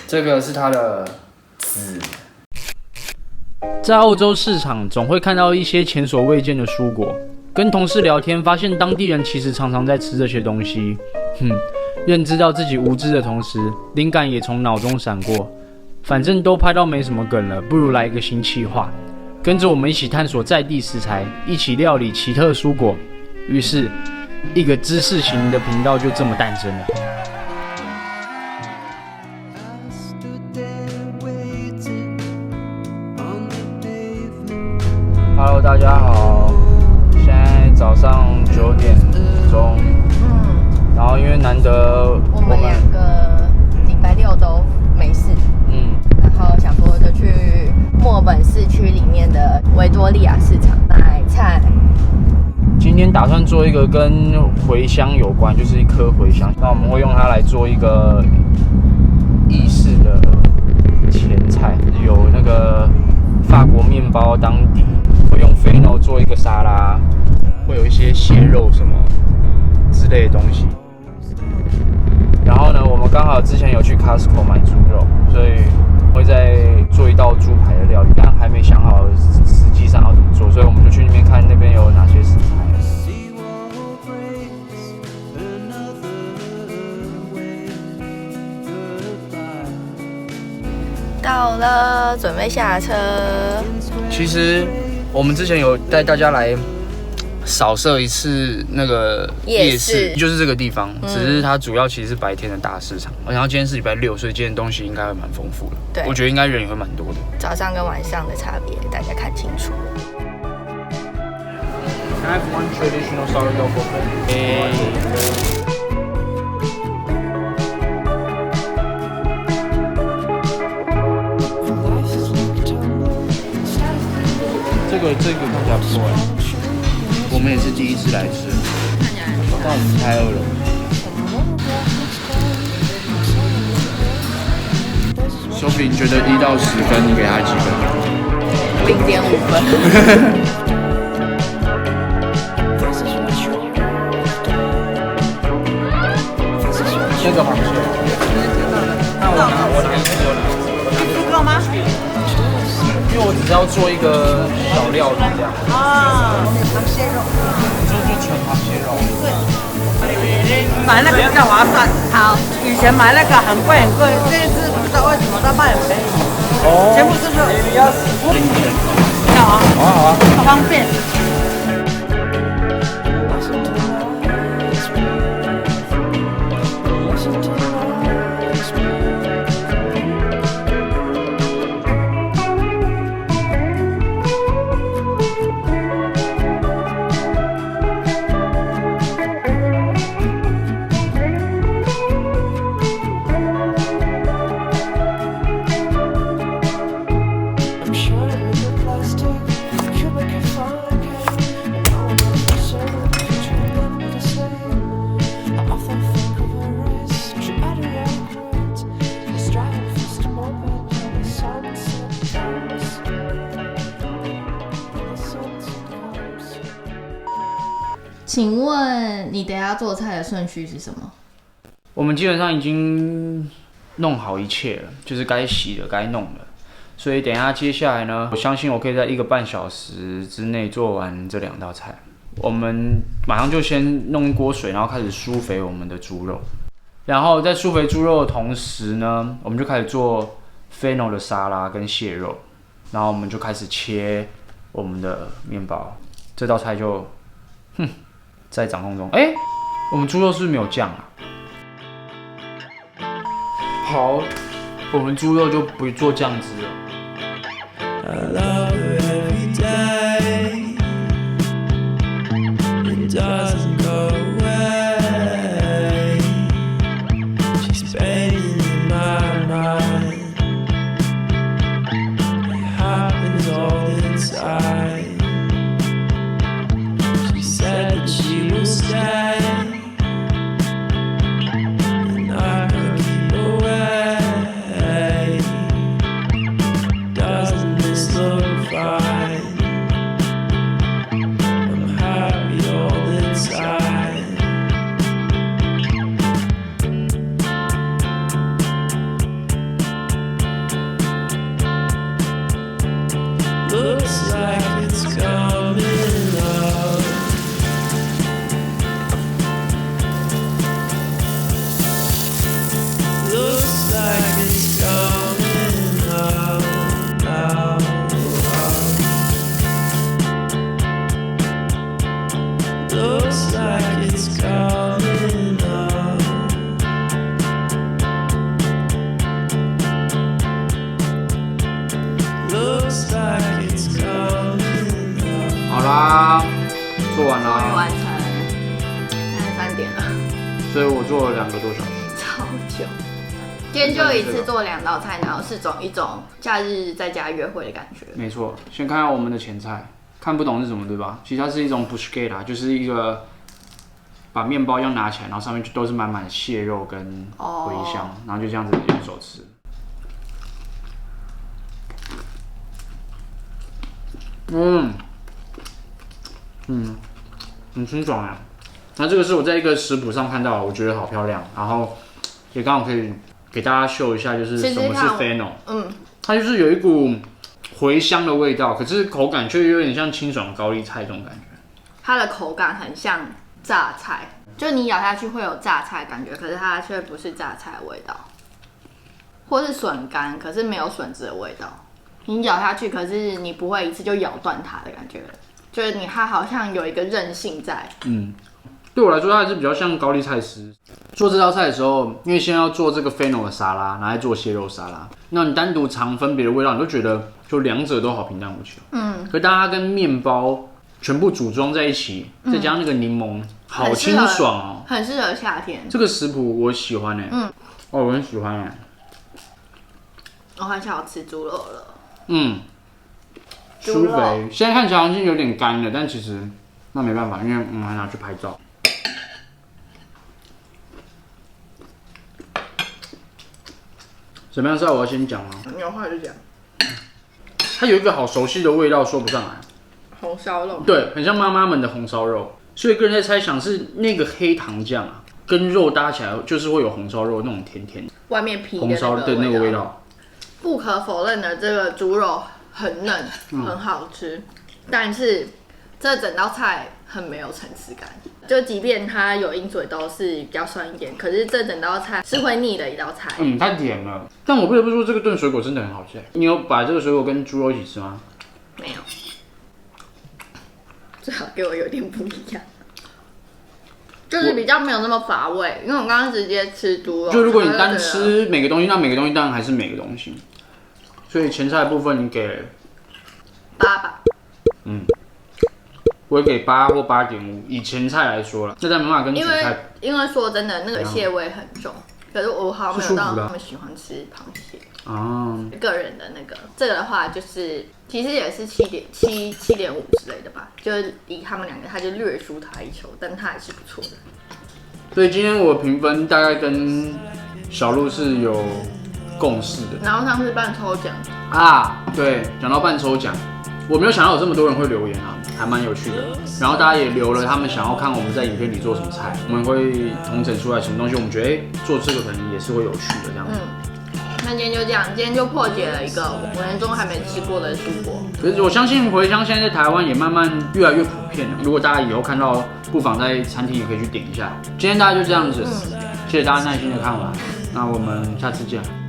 这个是它的籽。在澳洲市场，总会看到一些前所未见的蔬果。跟同事聊天，发现当地人其实常常在吃这些东西。认知到自己无知的同时，灵感也从脑中闪过。反正都拍到没什么梗了，不如来一个新企划。跟着我们一起探索在地食材，一起料理奇特蔬果。于是，一个知识型的频道就这么诞生了。Hello， 大家好，现在早上9点钟。然后因为难得我们两个礼拜六都没事，然后想说就去墨尔本市区里面的维多利亚市场买菜。今天打算做一个跟茴香有关，就是一颗茴香，那我们会用它来做一个意式的前菜，有那个法国面包当底，会用肥牛做一个沙拉，会有一些蟹肉什么之类的东西。然后呢，我们刚好之前有去 Costco 买猪肉，所以会再做一道猪排的料理，但还没想好实际上要怎么做，所以我们就去那边看那边有哪些食材。到了，准备下车。其实我们之前有带大家来扫射一次那个夜市，就是这个地方，只是它主要其实是白天的大市场，然后今天是礼拜六，所以今天东西应该会蛮丰富的。对，我觉得应该人也会蛮多的。早上跟晚上的差别，大家看清楚。Can I have one traditional sourdough bowl? 这个看起来不错哎，我们也是第一次来吃，但我们太饿了。Sophie， 你觉得1到10分，你给他几分？0.5分。这个螃蟹，那我拿猪肉吗？因为我只是要做一个小料理这样。螃蟹肉。你说就纯螃蟹肉？对。买那个比较划算。好，以前买那个很贵很贵，这一次不知道为什么它卖很便宜。哦。全部是肉。要啊。好啊好啊。好方便。请问你等一下做菜的顺序是什么？我们基本上已经弄好一切了，就是该洗的、该弄的。所以等一下接下来呢，我相信我可以在1个半小时之内做完这2道菜。我们马上就先弄一锅水，然后开始疏肥我们的猪肉。然后在疏肥猪肉的同时呢，我们就开始做菲诺的沙拉跟蟹肉。然后我们就开始切我们的面包。这道菜就，在掌控中。我们猪肉是不是没有酱啊？好，我们猪肉就不做酱汁了。今天就一次做2道菜，然后是一种假日在家约会的感觉。没错，先看看我们的前菜，看不懂是什么对吧？其实它是一种 bruschetta， 就是一个把面包一样拿起来，然后上面就都是满满的蟹肉跟茴香，然后就这样子用手吃。很清爽呀。那这个是我在一个食谱上看到的，我觉得好漂亮，然后也刚好可以给大家秀一下，就是什么是 fennel。它就是有一股茴香的味道，可是口感却有点像清爽的高丽菜这种感觉。它的口感很像榨菜，就你咬下去会有榨菜感觉，可是它却不是榨菜的味道，或是笋干，可是没有笋子的味道。你咬下去，可是你不会一次就咬断它的感觉，就是它好像有一个韧性在。对我来说，它还是比较像高丽菜丝。做这道菜的时候，因为先要做这个 fennel 的沙拉，拿来做蟹肉沙拉，那你单独尝分别的味道，你都觉得就两者都好平淡无奇。可大家跟面包全部组装在一起，再加上那个柠檬，好清爽哦，很适合夏天。这个食谱我喜欢我很喜欢我很想要吃猪肉了。酥肥，现在看起来好像有点干了，但其实那没办法，因为我们还拿去拍照。什么样菜我要先讲吗？你有话就讲。它有一个好熟悉的味道，说不上来。红烧肉。对，很像妈妈们的红烧肉，所以个人在猜想是那个黑糖酱啊，跟肉搭起来就是会有红烧肉那种甜甜外面皮的红烧的那个味道。不可否认的，这个猪肉很嫩，很好吃，但是这整道菜很没有层次感。就即便它有鹰嘴豆是比较酸一点，可是这整道菜是会腻的一道菜。太甜了。但我不得不说，这个炖水果真的很好吃。你有把这个水果跟猪肉一起吃吗？没有，最好给我有点不一样。就是比较没有那么乏味，因为我刚刚直接吃猪肉。就如果你单吃每个东西，那每个东西当然还是每个东西。所以前菜的部分你给8吧。我会给8或8.5，以前菜来说了，这但没办法跟主菜。因为说真的，那个蟹味很重，可是我好像没有到那么喜欢吃螃蟹。个人的那个，这个的话就是其实也是7.5之类的吧，就是以他们2个，他就略输他一筹，但他还是不错的。所以今天我评分大概跟小鹿是有共识的。然后上次办抽奖对，讲到办抽奖，我没有想到有这么多人会留言还蛮有趣的。然后大家也留了他们想要看我们在影片里做什么菜，我们会统整出来什么东西，我们觉得做这个可能也是会有趣的这样子。那今天就这样，今天就破解了一个我人中还没吃过的蔬果。可是我相信茴香现在在台湾也慢慢越来越普遍了。如果大家以后看到，不妨在餐厅也可以去点一下。今天大家就这样子，谢谢大家耐心的看完，那我们下次见。